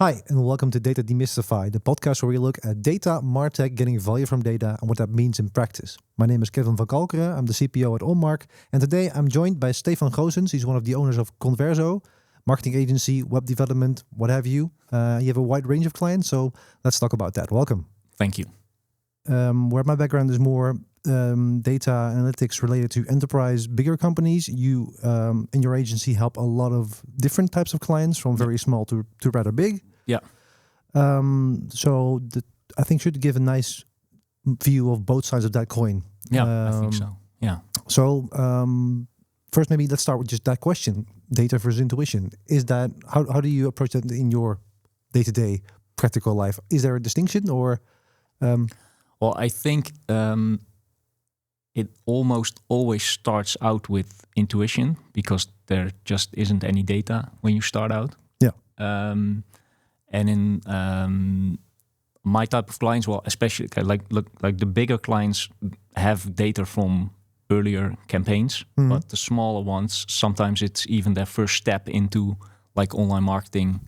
Hi, and welcome to Data Demystified, the podcast where we look at data, MarTech, getting value from data, and what that means in practice. My name is Stefan van Kalkeren. I'm the CPO at Onmark, and today I'm joined by Stefan Goossens. He's one of the owners of Converzo, marketing agency, web development, what have you. You have a wide range of clients, so let's talk about that. Welcome. Thank you. Where my background is more data analytics related to enterprise, bigger companies, you in your agency help a lot of different types of clients, from very small to rather big. Yeah. So I think should give a nice view of both sides of that coin. Yeah, I think so. Yeah. So first, maybe let's start with just that question: data versus intuition. Is that how do you approach that in your day-to-day practical life? Is there a distinction, or? Well, I think it almost always starts out with intuition because there just isn't any data when you start out. Yeah. And in my type of clients, well, especially like the bigger clients have data from earlier campaigns, but the smaller ones, sometimes it's even their first step into like online marketing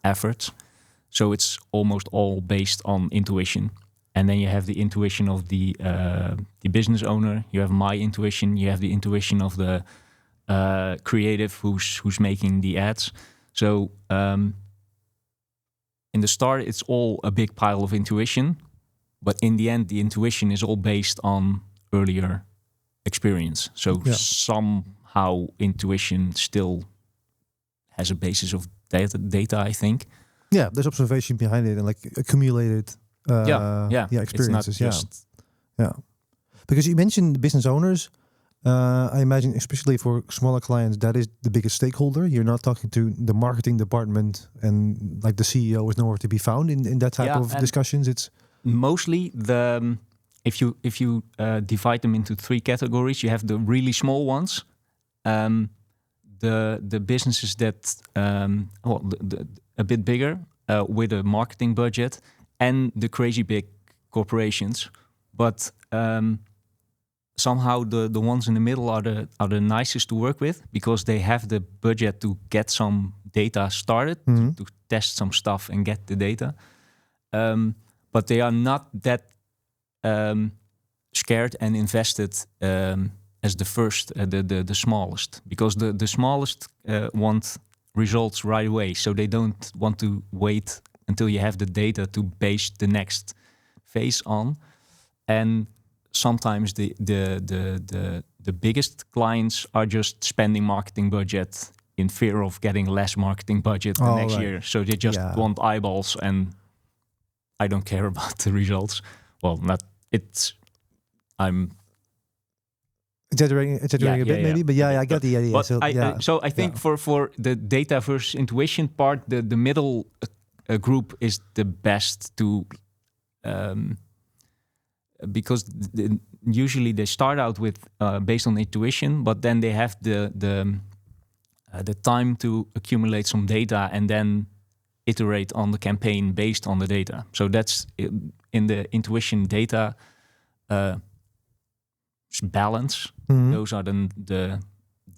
efforts. So it's almost all based on intuition. And then you have the intuition of the business owner. You have my intuition. You have the intuition of the creative who's making the ads. So in the start, it's all a big pile of intuition. But in the end, the intuition is all based on earlier experience. So somehow intuition still has a basis of data, I think. Yeah, there's observation behind it and like accumulated experiences. Yeah. Because you mentioned business owners. I imagine, especially for smaller clients, that is the biggest stakeholder. You're not talking to the marketing department, and like the CEO is nowhere to be found in that type of discussions. It's mostly the if you divide them into three categories. You have the really small ones, the businesses that a bit bigger with a marketing budget, and the crazy big corporations. But somehow the ones in the middle are the nicest to work with because they have the budget to get some data started, to test some stuff and get the data. But they are not that scared and invested as the first, the smallest, because the smallest want results right away. So they don't want to wait until you have the data to base the next phase on. And sometimes the biggest clients are just spending marketing budget in fear of getting less marketing budget the next year. So they just want eyeballs, and I don't care about the results. Well, I'm exaggerating a bit, maybe, but I get the idea. So I think for the data versus intuition part, the middle group is the best to, because usually they start out with based on intuition, but then they have the time to accumulate some data and then iterate on the campaign based on the data. So that's in the intuition data balance. Those are the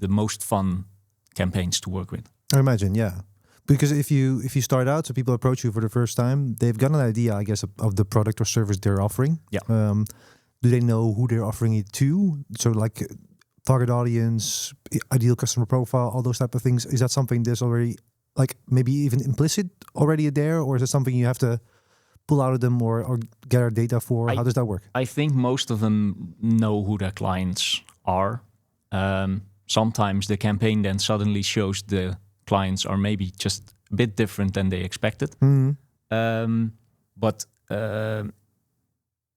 most fun campaigns to work with. I imagine, yeah. Because if you start out, so people approach you for the first time, they've got an idea, I guess, of the product or service they're offering. Yeah. Do they know who they're offering it to? So like target audience, ideal customer profile, all those type of things. Is that something that's already like maybe even implicit already there? Or is it something you have to pull out of them or gather data for? How does that work? I think most of them know who their clients are. Sometimes the campaign then suddenly shows the clients are maybe just a bit different than they expected. But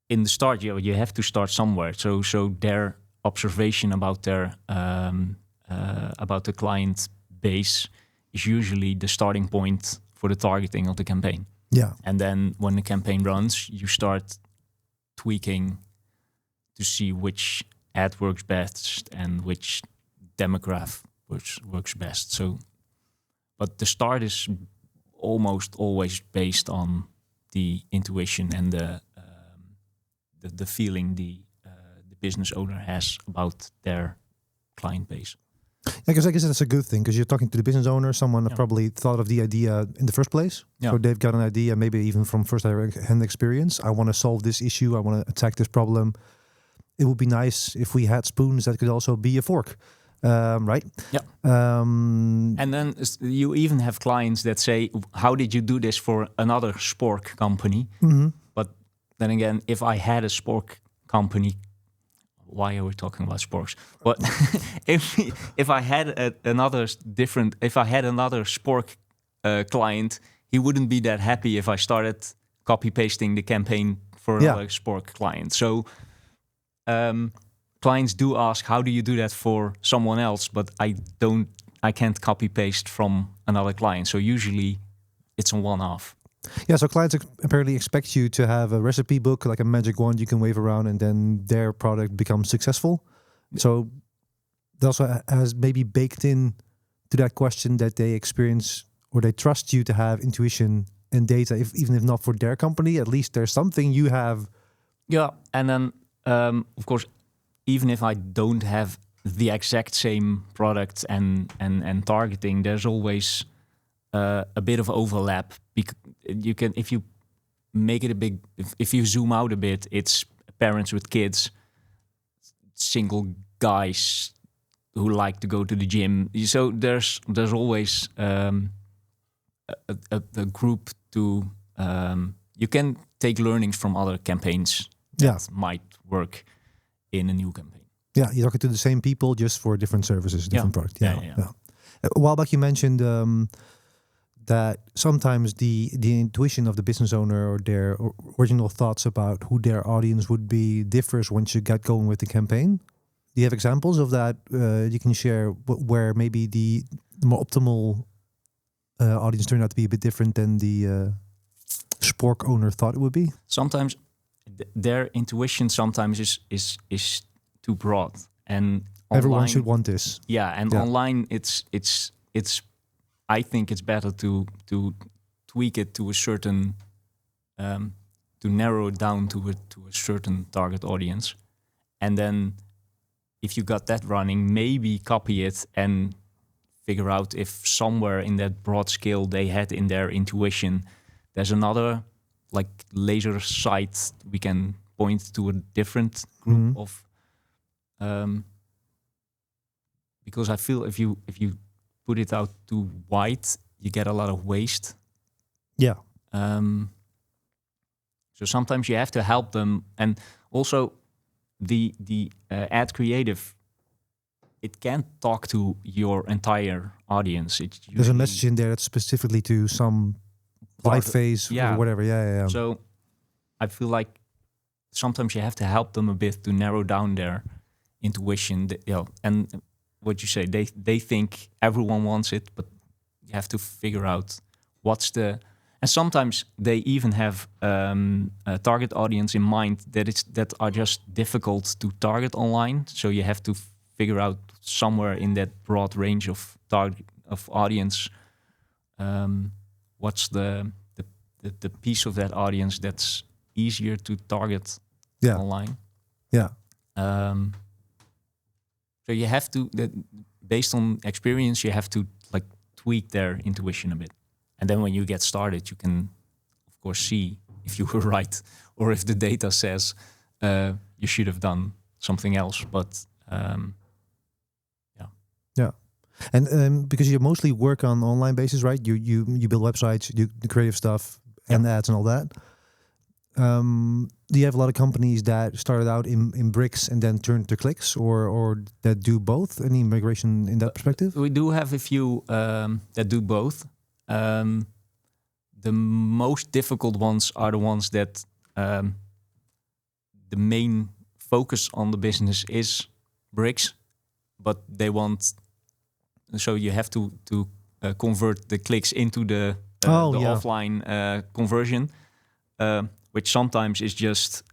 in the start, you have to start somewhere. So their observation about the client base is usually the starting point for the targeting of the campaign. Yeah. And then when the campaign runs, you start tweaking to see which ad works best and which demographic works best. So, but the start is almost always based on the intuition and the feeling the business owner has about their client base. Because I guess that's a good thing, because you're talking to the business owner, someone probably thought of the idea in the first place. Yeah. So they've got an idea, maybe even from first-hand experience. I want to solve this issue. I want to attack this problem. It would be nice if we had spoons that could also be a fork, right? Yeah. And then you even have clients that say, how did you do this for another spork company? Mm-hmm. But then again, if I had a spork company, why are we talking about sporks? But if I had another spork client, he wouldn't be that happy if I started copy pasting the campaign for another spork client. So clients do ask, how do you do that for someone else? But I can't copy paste from another client. So usually it's a one-off. Yeah, so clients apparently expect you to have a recipe book, like a magic wand you can wave around, and then their product becomes successful. So it also has maybe baked in to that question that they experience or they trust you to have intuition and data, even if not for their company, at least there's something you have. Yeah, and then of course, even if I don't have the exact same product and targeting, there's always a bit of overlap. You can, if you make it a big, if you zoom out a bit, it's parents with kids, single guys who like to go to the gym. So there's always a group to. You can take learnings from other campaigns that might work in a new campaign. Yeah, you're talking to the same people just for different services, different product. Yeah. A while back you mentioned that sometimes the intuition of the business owner or their original thoughts about who their audience would be differs once you get going with the campaign. Do you have examples of that you can share where maybe the more optimal audience turned out to be a bit different than the spork owner thought it would be? Sometimes their intuition sometimes is too broad, and everyone online, should want this. Yeah, and online it's. I think it's better to tweak it to a certain, to narrow it down to a certain target audience, and then if you got that running, maybe copy it and figure out if somewhere in that broad scale they had in their intuition, there's another like laser sight we can point to a different group of, because I feel if you put it out too wide, you get a lot of waste. Yeah. So sometimes you have to help them, and also the ad creative, it can't talk to your entire audience. There's a message in there that's specifically to some live phase or whatever. Yeah. So I feel like sometimes you have to help them a bit to narrow down their intuition. And what you say, they think everyone wants it, but you have to figure out what's the. And sometimes they even have a target audience in mind that are just difficult to target online. So you have to figure out somewhere in that broad range of target of audience, what's the piece of that audience that's easier to target online. Yeah. So you have to, based on experience, you have to like tweak their intuition a bit. And then when you get started, you can, of course, see if you were right or if the data says you should have done something else. But yeah. And because you mostly work on online basis, right? You build websites, you do the creative stuff and ads and all that. Do you have a lot of companies that started out in bricks and then turned to clicks, or that do both? Any migration in that perspective? We do have a few that do both. The most difficult ones are the ones that the main focus on the business is bricks, but they want. So you have to convert the clicks into the offline conversion. Which sometimes is just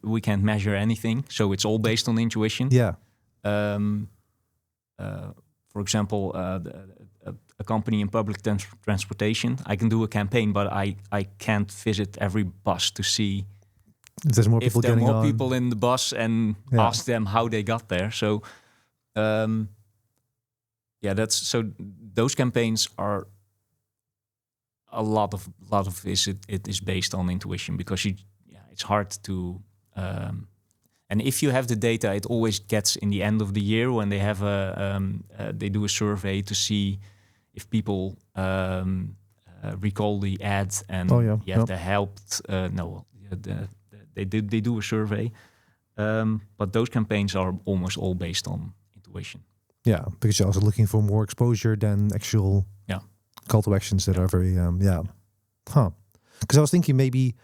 we can't measure anything, so it's all based on intuition. Yeah. For example, a company in public transportation, I can do a campaign, but I can't visit every bus to see if there's more people people in the bus and ask them how they got there. So Those campaigns are a lot of it is based on intuition, because it's hard to and if you have the data, it always gets in the end of the year when they have they do a survey to see if people recall the ads and they helped. They do a survey, but those campaigns are almost all based on intuition. Yeah, because you're also looking for more exposure than actual call to actions that are very Because I was thinking maybe.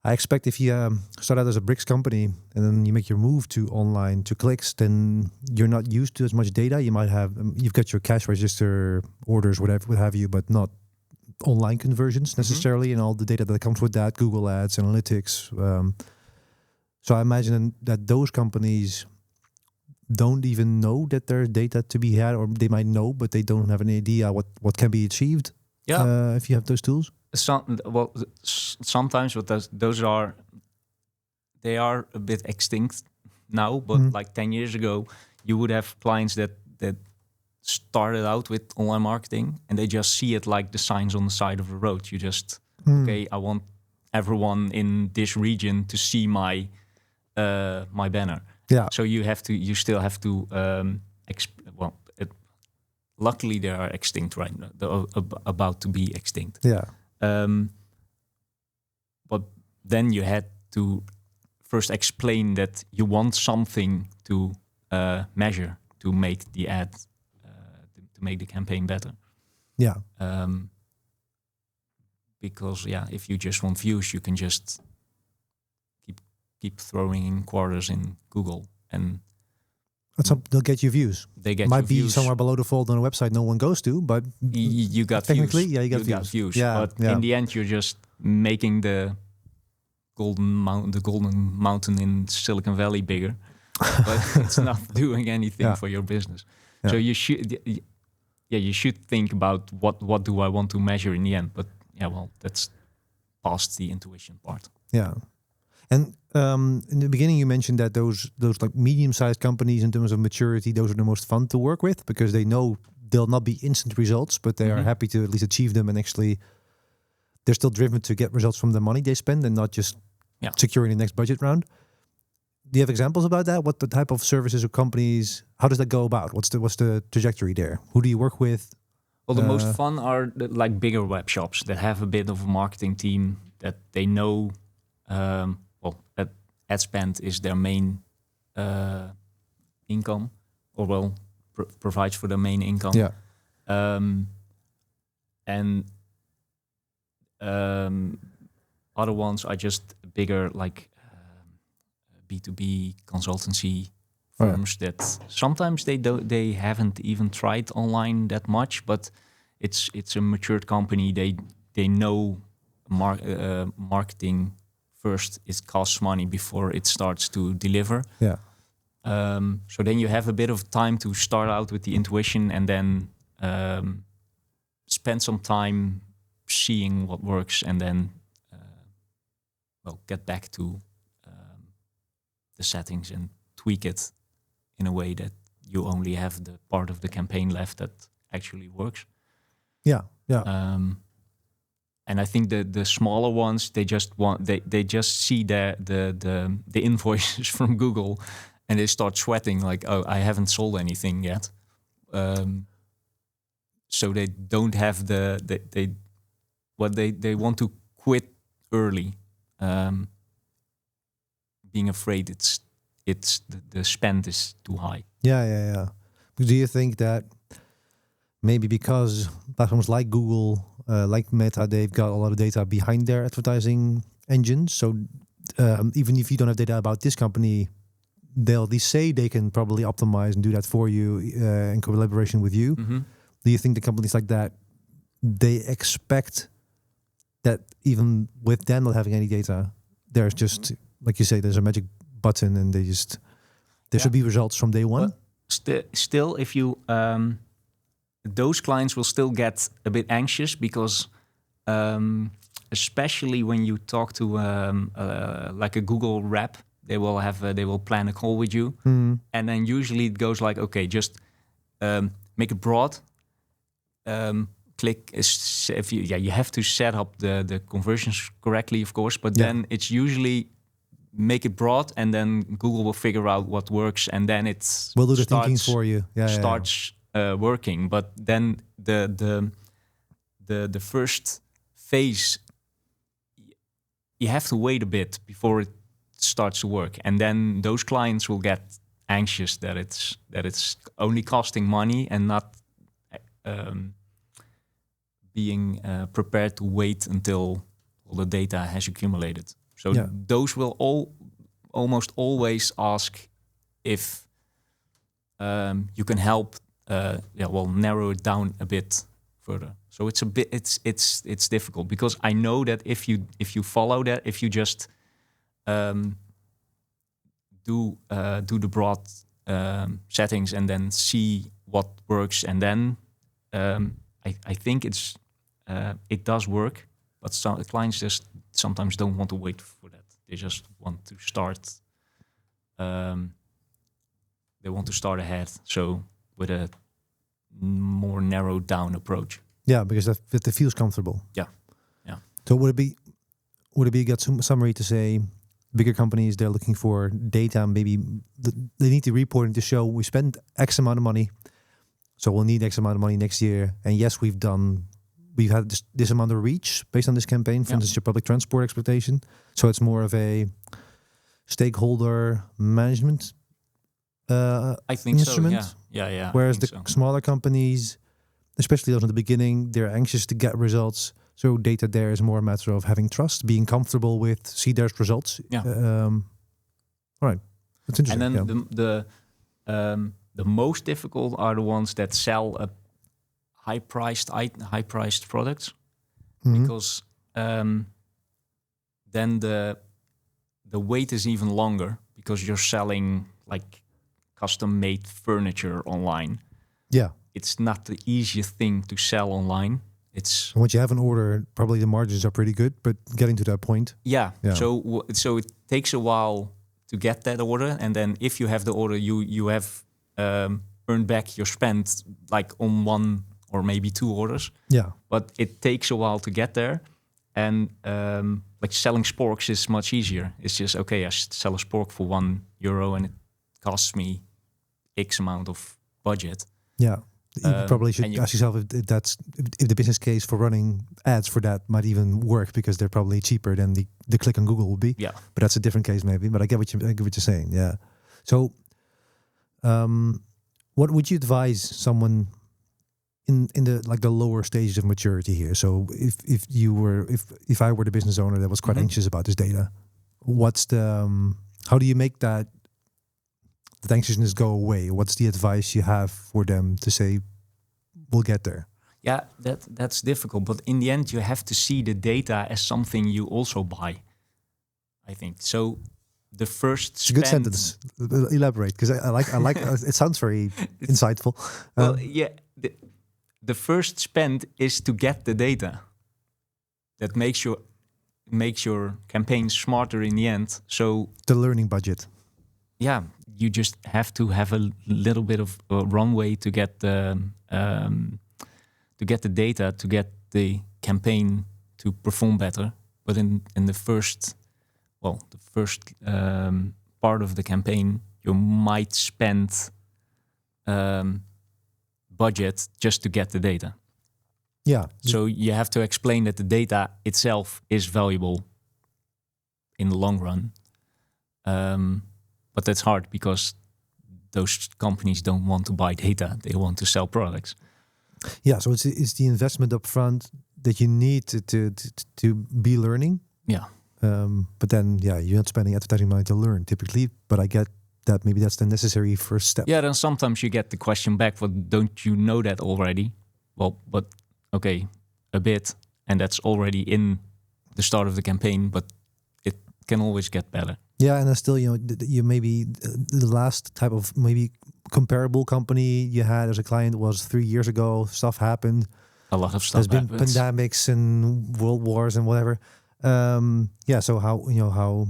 I expect if you start out as a bricks company and then you make your move to online to clicks, then you're not used to as much data. You might have you've got your cash register orders, whatever, what have you, but not online conversions necessarily, and all the data that comes with that, Google Ads, analytics. So I imagine that those companies don't even know that there's data to be had, or they might know, but they don't have any idea what can be achieved. If you have those tools. Sometimes, but they are a bit extinct now. But like 10 years ago, you would have clients that started out with online marketing, and they just see it like the signs on the side of the road. You just I want everyone in this region to see my my banner. Yeah. So you still have to luckily they are extinct right now. They're about to be extinct. Yeah. But then you had to first explain that you want something to measure to make the ad, to make the campaign better. Yeah. Because if you just want views, you can just keep throwing in quarters in Google, and they'll get you views. They get might be views. Somewhere below the fold on a website no one goes to, but you got technically, views. You got views. Yeah, but in the end, you're just making the golden mountain in Silicon Valley bigger, but it's not doing anything for your business. Yeah. So you should think about what do I want to measure in the end. But that's past the intuition part. Yeah. And in the beginning, you mentioned that those like medium-sized companies in terms of maturity, those are the most fun to work with because they know they'll not be instant results, but they are happy to at least achieve them, and actually they're still driven to get results from the money they spend and not just securing the next budget round. Do you have examples about that? What the type of services or companies? How does that go about? What's the trajectory there? Who do you work with? Well, the most fun are like bigger web shops that have a bit of a marketing team that they know. Ad spend is their main income, or provides for their main income. Yeah. And other ones are just bigger, like B2B consultancy firms that sometimes they haven't even tried online that much, but it's a matured company. They know marketing. First, it costs money before it starts to deliver. Yeah. So then you have a bit of time to start out with the intuition, and then spend some time seeing what works, and then get back to the settings and tweak it in a way that you only have the part of the campaign left that actually works. Yeah. Yeah. And I think the smaller ones, they just see the invoices from Google, and they start sweating like, oh, I haven't sold anything yet. So they don't have they want to quit early, being afraid the spend is too high. Yeah. Do you think that maybe because platforms like Google, like Meta, they've got a lot of data behind their advertising engines. So even if you don't have data about this company, they'll at least say they can probably optimize and do that for you in collaboration with you. Mm-hmm. Do you think the companies like that, they expect that even with them not having any data, there's just, like you say, there's a magic button and there should be results from day one? But still, if you... those clients will still get a bit anxious because, especially when you talk to like a Google rep, They will plan a call with you, and then usually it goes like, okay, just make it broad. Click if you have to set up the conversions correctly, of course, but then it's usually make it broad, and then Google will figure out what works, and then we'll do the thinking for you. Starts working. But then the first phase, you have to wait a bit before it starts to work, and then those clients will get anxious that it's only costing money and not being prepared to wait until all the data has accumulated. So those will almost always ask if you can help narrow it down a bit further. So it's difficult, because I know that if you follow that, if you just do the broad settings and then see what works, and then I think it does work, but some clients just sometimes don't want to wait for that. They just want to start. They want to start ahead, so with a more narrowed down approach. Yeah, because that feels comfortable. Yeah. So would it be a good summary to say bigger companies, they're looking for data, and maybe they need to report to show we spent X amount of money, so we'll need X amount of money next year. And yes, we've had this amount of reach based on this campaign, for instance, your public transport expectation. So it's more of a stakeholder management I think instrument. So, yeah. Whereas the smaller companies, especially those in the beginning, they're anxious to get results. So data there is more a matter of having trust, being comfortable with see there's results. Yeah. All right, that's interesting. And then the most difficult are the ones that sell a high-priced products, because then the wait is even longer, because you're selling like custom-made furniture online. Yeah, it's not the easiest thing to sell online. It's once you have an order, probably the margins are pretty good, but getting to that point. Yeah. So it takes a while to get that order, and then if you have the order, you have earned back your spend like on one or maybe two orders. Yeah. But it takes a while to get there, and like selling sporks is much easier. It's just okay, I sell a spork for €1 and it costs me X amount of budget. Yeah. You probably should ask yourself if the business case for running ads for that might even work, because they're probably cheaper than the click on Google will be. Yeah, but that's a different case maybe. But I get what you're saying. Yeah. So, what would you advise someone in the lower stages of maturity here? So if I were the business owner that was quite anxious about this data, what's how do you make that anxiousness go away? What's the advice you have for them to say, we'll get there? Yeah, that's difficult. But in the end, you have to see the data as something you also buy, I think. So the first it's a good sentence. Elaborate, because I like it sounds very insightful. Well, the first spend is to get the data. That makes your campaign smarter in the end. So the learning budget. Yeah, you just have to have a little bit of a runway to get the data, to get the campaign to perform better. But in the first part of the campaign, you might spend budget just to get the data. Yeah. So you have to explain that the data itself is valuable in the long run. But that's hard, because those companies don't want to buy data; they want to sell products. Yeah, so it's the investment up front that you need to be learning. Yeah. But then, you're not spending advertising money to learn typically. But I get that maybe that's the necessary first step. Yeah, then sometimes you get the question back, "Well, don't you know that already?" Well, but okay, a bit, and that's already in the start of the campaign. But it can always get better. Yeah, and then still, you maybe the last type of maybe comparable company you had as a client was 3 years ago. Stuff happened. A lot of stuff. There's been pandemics and world wars and whatever. So how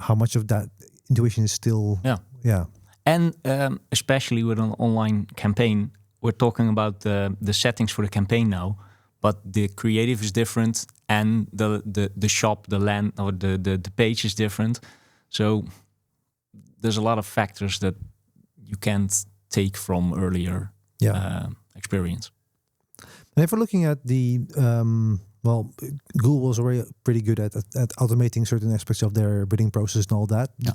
how much of that intuition is still And especially with an online campaign, we're talking about the settings for the campaign now, but the creative is different, and the shop, the land, or the page is different. So there's a lot of factors that you can't take from earlier experience. And if we're looking at the Google was already pretty good at automating certain aspects of their bidding process and all that. Yeah.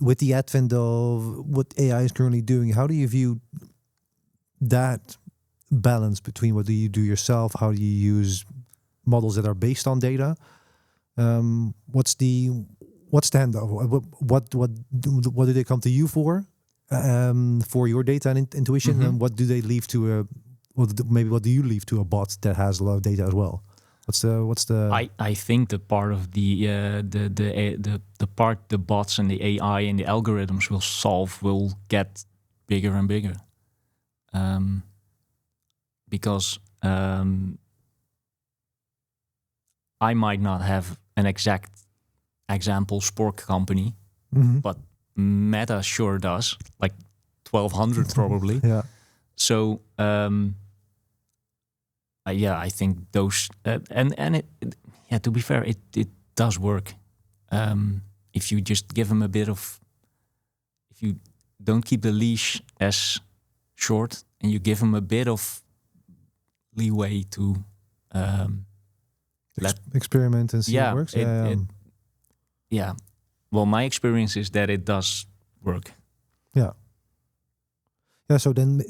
With the advent of what AI is currently doing, how do you view that balance between what do you do yourself, how do you use models that are based on data? What's the handoff? What do they come to you for your data and intuition, and what do they leave to what do you leave to a bot that has a lot of data as well? What's the? I think the part of the part the bots and the AI and the algorithms will solve will get bigger and bigger, because I might not have an exact example sport company, but Meta sure does, like 1,200 probably. Yeah. So. I think those to be fair, it does work. If you just give them a bit of, if you don't keep the leash as short and you give them a bit of leeway to experiment and see how it works. Well, my experience is that it does work. Yeah. So then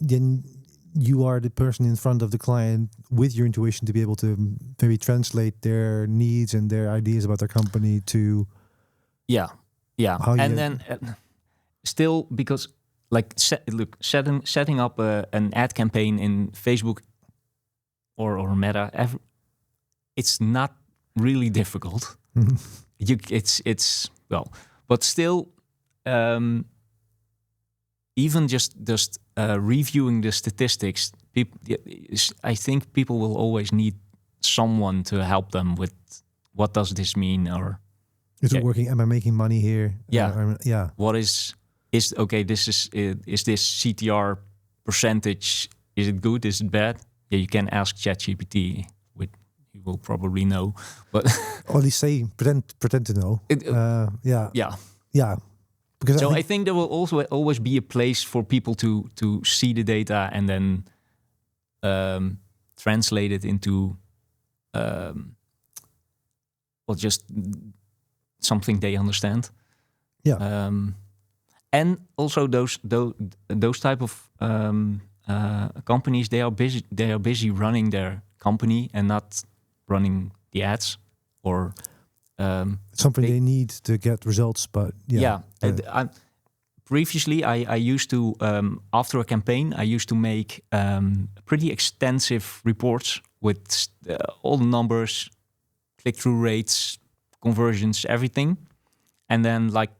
you are the person in front of the client with your intuition to be able to maybe translate their needs and their ideas about their company to then still, because like setting up an ad campaign in Facebook or Meta, it's not really difficult. It's but still even just reviewing the statistics, I think people will always need someone to help them with what does this mean, or is it working? Am I making money here? What is okay? Is this CTR percentage? Is it good? Is it bad? Yeah, you can ask ChatGPT. You will probably know, but or at least say pretend to know. Because I think there will also always be a place for people to see the data and then translate it into just something they understand. Yeah. And also those type of companies, they are busy running their company and not running the ads or. Something they need to get results, but previously I used to after a campaign I used to make pretty extensive reports with all the numbers, click-through rates, conversions, everything, and then like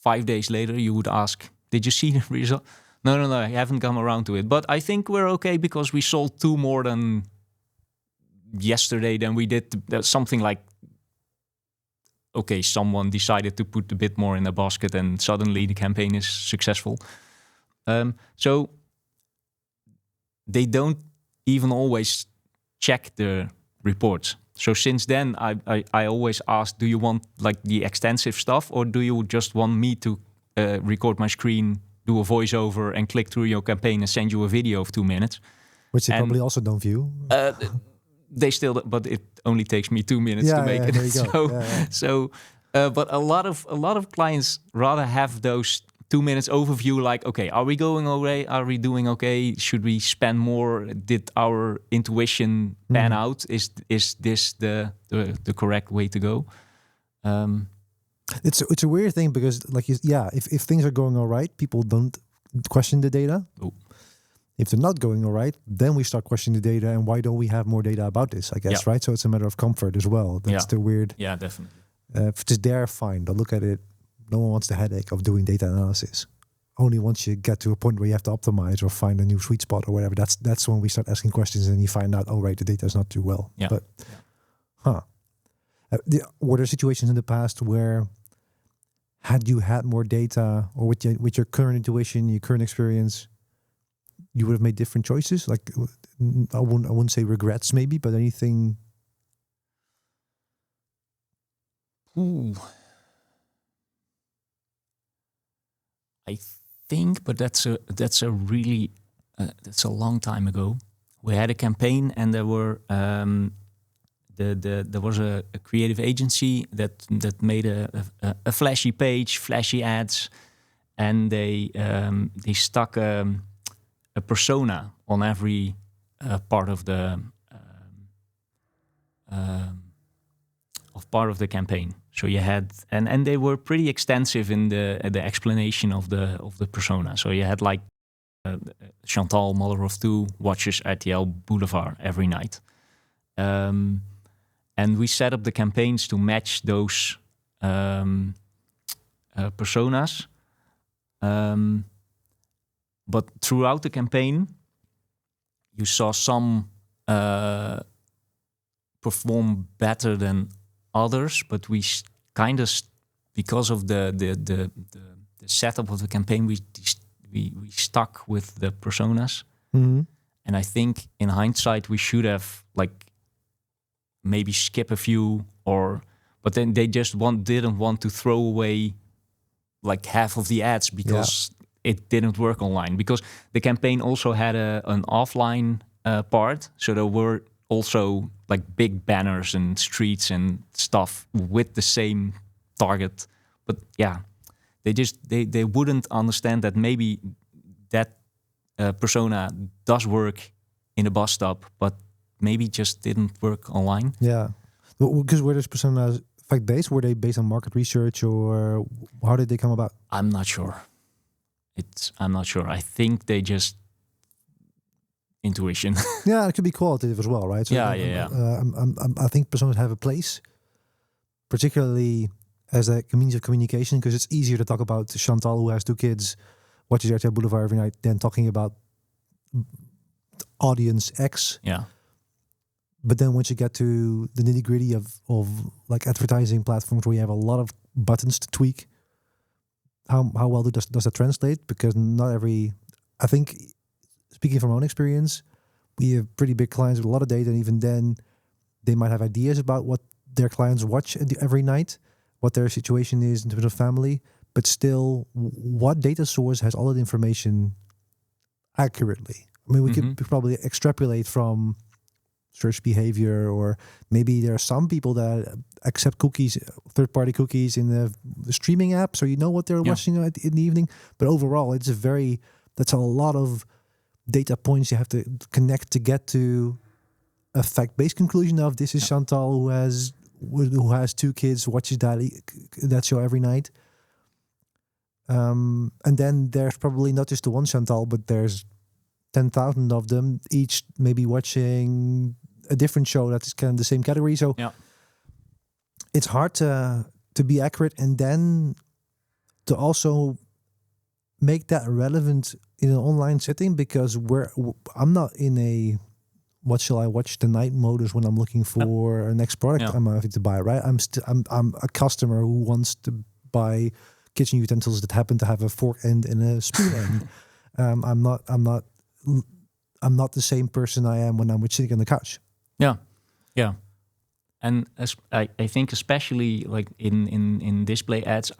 5 days later you would ask, did you see the result? No, I haven't come around to it, but I think we're okay because we sold 2 more than yesterday than we did something like. Okay, someone decided to put a bit more in a basket and suddenly the campaign is successful. So they don't even always check the reports. So since then, I always ask, do you want like the extensive stuff, or do you just want me to record my screen, do a voiceover and click through your campaign and send you a video of 2 minutes? Which they probably also don't view. They still, but it only takes me 2 minutes to make it. But a lot of clients rather have those 2 minutes overview. Like, okay, are we going okay? Are we doing okay? Should we spend more? Did our intuition pan out? Is this the correct way to go? It's a weird thing because, like, if things are going all right, people don't question the data. Oh. If they're not going all right, then we start questioning the data, and why don't we have more data about this, I guess, right? So it's a matter of comfort as well. That's the weird... Yeah, definitely. If it's there, fine. They'll look at it. No one wants the headache of doing data analysis. Only once you get to a point where you have to optimize or find a new sweet spot or whatever, that's when we start asking questions and you find out, oh, right, the data is not too well. Yeah. But, were there situations in the past where had you had more data, or with your current intuition, your current experience, you would have made different choices? Like, I wouldn't say regrets maybe, but anything? Ooh. I think, but that's a really that's a long time ago. We had a campaign, and there were there was a creative agency that made a flashy page, flashy ads, and they stuck a persona on every part of the part of the campaign. So you had, and they were pretty extensive in the explanation of the persona. So you had like Chantal, mother of two, watches RTL Boulevard every night. And we set up the campaigns to match those personas. But throughout the campaign, you saw some perform better than others, but we kind of, because of the setup of the campaign, we stuck with the personas. Mm-hmm. And I think in hindsight we should have like maybe skip a few, but then they just didn't want to throw away like half of the ads because it didn't work online, because the campaign also had an offline part. So there were also like big banners and streets and stuff with the same target. But yeah, they wouldn't understand that maybe that persona does work in a bus stop, but maybe just didn't work online. Yeah, because were those personas fact-based? Were they based on market research, or how did they come about? I'm not sure. I'm not sure. I think they just intuition. Yeah, it could be qualitative as well, right? So yeah. I think personas have a place, particularly as a means of communication, because it's easier to talk about Chantal, who has 2 kids, watches RTL Boulevard every night, than talking about audience X. Yeah. But then once you get to the nitty-gritty of like advertising platforms where you have a lot of buttons to tweak, how well does that translate? Because not every, I think, speaking from our own experience, we have pretty big clients with a lot of data, and even then they might have ideas about what their clients watch every night, what their situation is in terms of family, but still, what data source has all that information accurately? I mean, we could probably extrapolate from search behavior, or maybe there are some people that accept cookies, third-party cookies in the streaming app, so you know what they're watching in the evening. But overall, that's a lot of data points you have to connect to get to a fact-based conclusion of this is Chantal who has 2 kids, watches that show every night. And then there's probably not just the one Chantal, but there's 10,000 of them, each maybe watching a different show that is kind of the same category. So it's hard to be accurate, and then to also make that relevant in an online setting, because I'm not in a what shall I watch tonight modus when I'm looking for a next product I'm having to buy, right? I'm a customer who wants to buy kitchen utensils that happen to have a fork end and a spoon end. I'm not the same person I am when I'm sitting on the couch. Yeah. And I think especially like in display ads,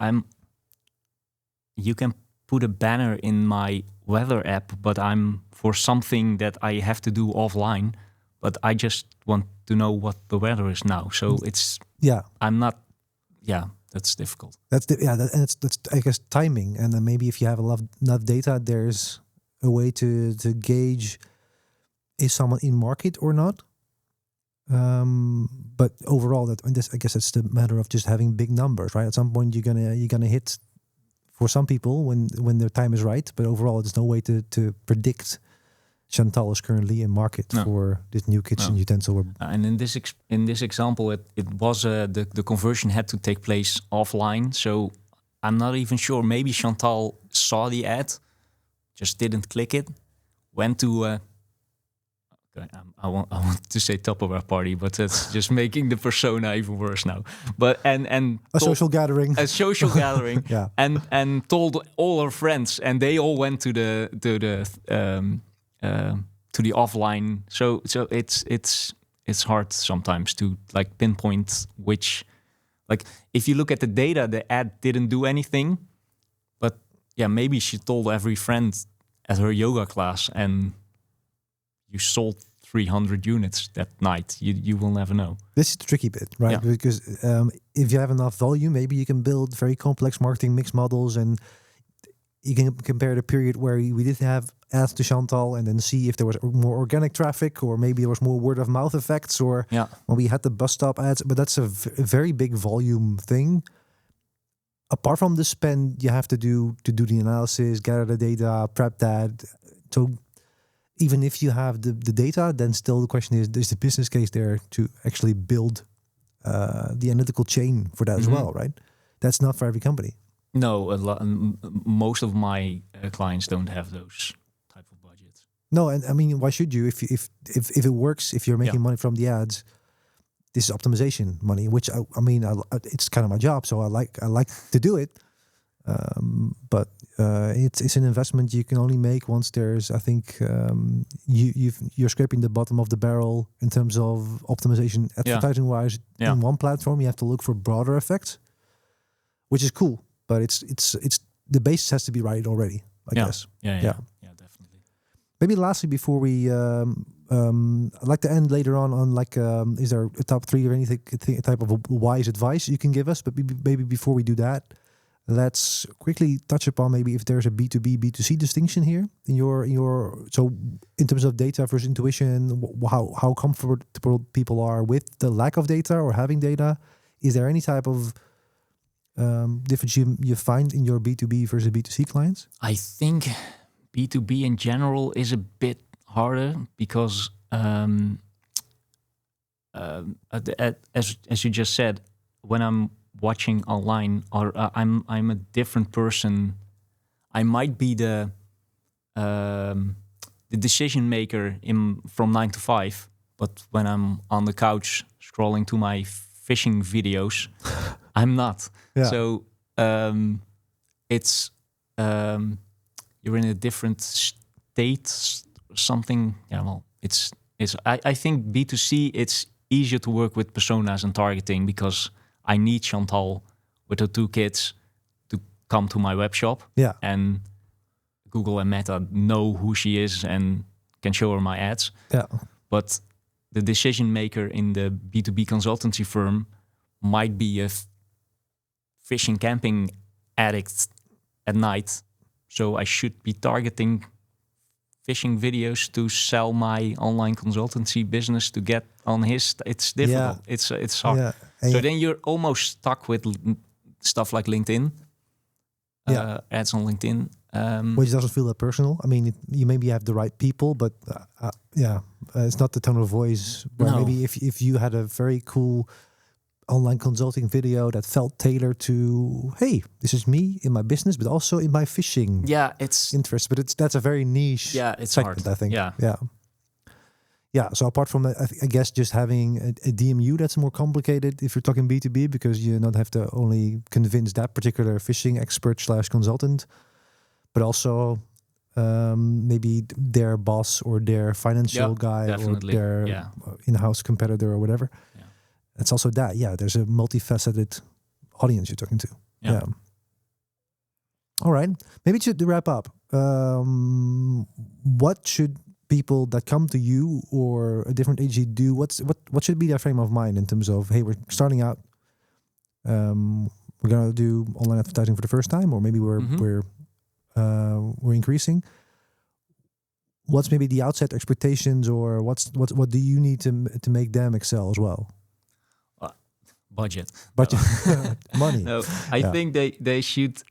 you can put a banner in my weather app, but I'm for something that I have to do offline, but I just want to know what the weather is now. So I'm not. Yeah, that's difficult. That's I guess timing, and then maybe if you have enough data, there's a way to gauge is someone in market or not. But overall, I guess it's the matter of just having big numbers, right? At some point, you're gonna hit for some people when their time is right. But overall, there's no way to predict Chantal is currently in market for this new kitchen utensil. And in this example, it was the conversion had to take place offline. So I'm not even sure. Maybe Chantal saw the ad, just didn't click it, went to I want to say top of our party, but that's just making the persona even worse now. But and social gathering, yeah, and told all our friends, and they all went to the offline. So it's hard sometimes to like pinpoint which, like if you look at the data, the ad didn't do anything, but yeah, maybe she told every friend at her yoga class and you sold 300 units that night. You will never know. This is the tricky bit, right? Yeah. Because if you have enough volume, maybe you can build very complex marketing mix models, and you can compare the period where we did have ads to Chantal and then see if there was more organic traffic, or maybe there was more word of mouth effects, or when we had the bus stop ads. But that's a very big volume thing. Apart from the spend you have to do the analysis, gather the data, prep that. So even if you have the data, then still the question is the business case there to actually build the analytical chain for that as well, right? That's not for every company. No, most of my clients don't have those type of budgets. No, and I mean, why should you? If it works, if you're making money from the ads, this is optimization money, which I mean, it's kind of my job, so I like to do it. But it's an investment you can only make once there's, I think, you're scraping the bottom of the barrel in terms of optimization advertising wise in one platform. You have to look for broader effects, which is cool, but it's the basis has to be right already, I guess. Yeah, definitely. Maybe lastly, before we I'd like to end later on like is there a top 3 or anything type of wise advice you can give us? But maybe before we do that, let's quickly touch upon maybe if there's a B2B, B2C distinction here in your so in terms of data versus intuition, how comfortable people are with the lack of data or having data. Is there any type of difference you find in your B2B versus B2C clients? I think B2B in general is a bit harder because as you just said, when I'm watching online, or I'm a different person. I might be the decision maker from 9 to 5, but when I'm on the couch scrolling to my fishing videos, I'm not. Yeah. So it's you're in a different state. Something. Yeah. Well, it's. I think B2C it's easier to work with personas and targeting because I need Chantal with her 2 kids to come to my web shop. Yeah. And Google and Meta know who she is and can show her my ads. Yeah. But the decision maker in the B2B consultancy firm might be a fishing camping addict at night. So I should be targeting fishing videos to sell my online consultancy business to get on his. It's difficult. It's hard. Yeah. So then you're almost stuck with stuff like LinkedIn. Ads on LinkedIn. Which doesn't feel that personal. I mean, you maybe have the right people, but it's not the tone of voice. Where maybe if you had a very cool online consulting video that felt tailored to, hey, this is me in my business, but also in my fishing interest. But that's a very niche segment, hard. I think. Yeah. So apart from that, I guess just having a DMU that's more complicated if you're talking B2B, because you not have to only convince that particular fishing expert / consultant, but also maybe their boss or their financial guy definitely. or their in-house competitor or whatever. It's also that, there's a multifaceted audience you're talking to. Yeah. All right. Maybe to wrap up, what should people that come to you or a different agency do? What should be their frame of mind in terms of, hey, we're starting out, we're gonna do online advertising for the first time, or maybe we're increasing. What's maybe the outset expectations, or what do you need to make them excel as well? Budget. Money. No, I think they should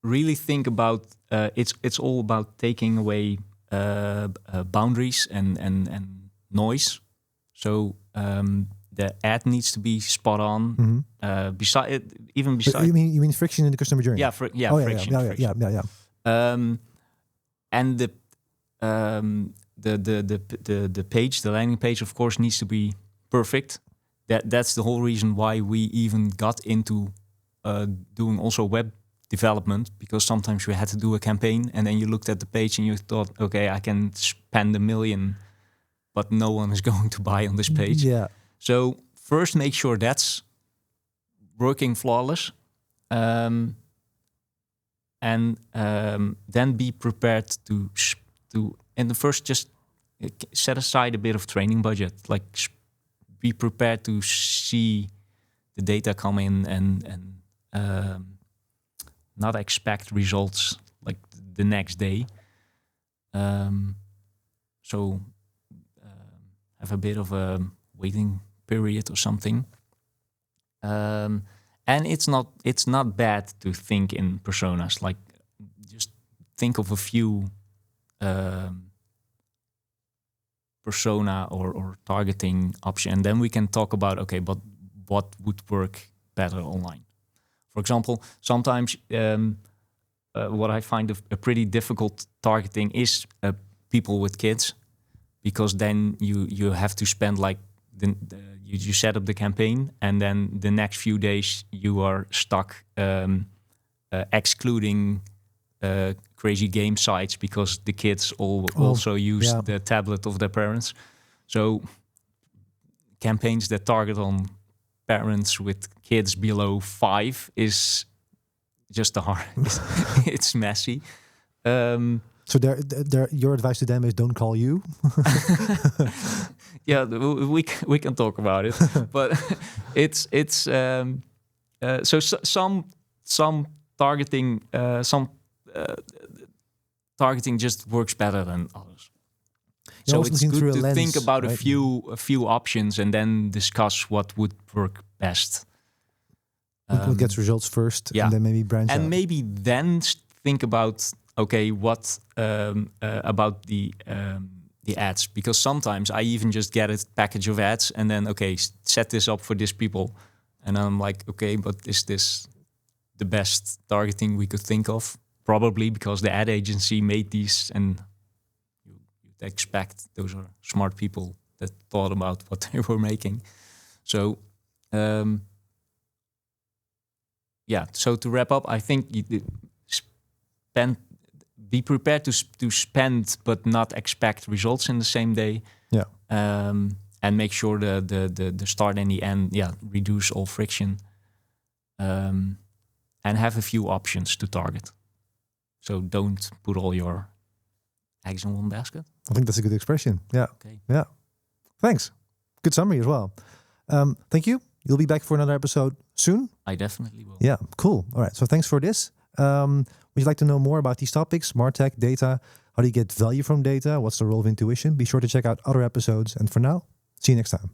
really think about it's all about taking away boundaries and noise. So the ad needs to be spot on. Beside. You mean friction in the customer journey? Yeah, friction. Yeah. And the page, the landing page, of course, needs to be perfect. That's the whole reason why we even got into doing also web development, because sometimes we had to do a campaign and then you looked at the page and you thought, okay, I can spend $1 million, but no one is going to buy on this page. Yeah. So first make sure that's working flawless. And then be prepared to in the first, just set aside a bit of training budget. Like be prepared to see the data come in and not expect results like the next day. So have a bit of a waiting period or something. And it's not bad to think in personas. Like just think of a few persona or targeting option, and then we can talk about, okay, but what would work better online? For example, sometimes what I find a pretty difficult targeting is people with kids, because then you have to spend like you set up the campaign, and then the next few days you are stuck excluding crazy game sites because the kids also use the tablet of their parents. So campaigns that target on parents with kids below 5 is just it's messy. So your advice to them is don't call you. Yeah, we can talk about it, but it's so some targeting targeting just works better than others. So it's good to think about a few options and then discuss what would work best. What gets results first, and then maybe branch out. And maybe then think about, okay, what about the ads? Because sometimes I even just get a package of ads and then, okay, set this up for these people. And I'm like, okay, but is this the best targeting we could think of? Probably, because the ad agency made these, and you'd expect those are smart people that thought about what they were making. So, so to wrap up, I think be prepared to spend, but not expect results in the same day. Yeah. And make sure the start and the end, reduce all friction. And have a few options to target. So don't put all your eggs in one basket. I think that's a good expression. Yeah. Okay. Yeah. Thanks. Good summary as well. Thank you. You'll be back for another episode soon? I definitely will. Yeah, cool. All right. So thanks for this. Would you like to know more about these topics, MarTech, data? How do you get value from data? What's the role of intuition? Be sure to check out other episodes. And for now, see you next time.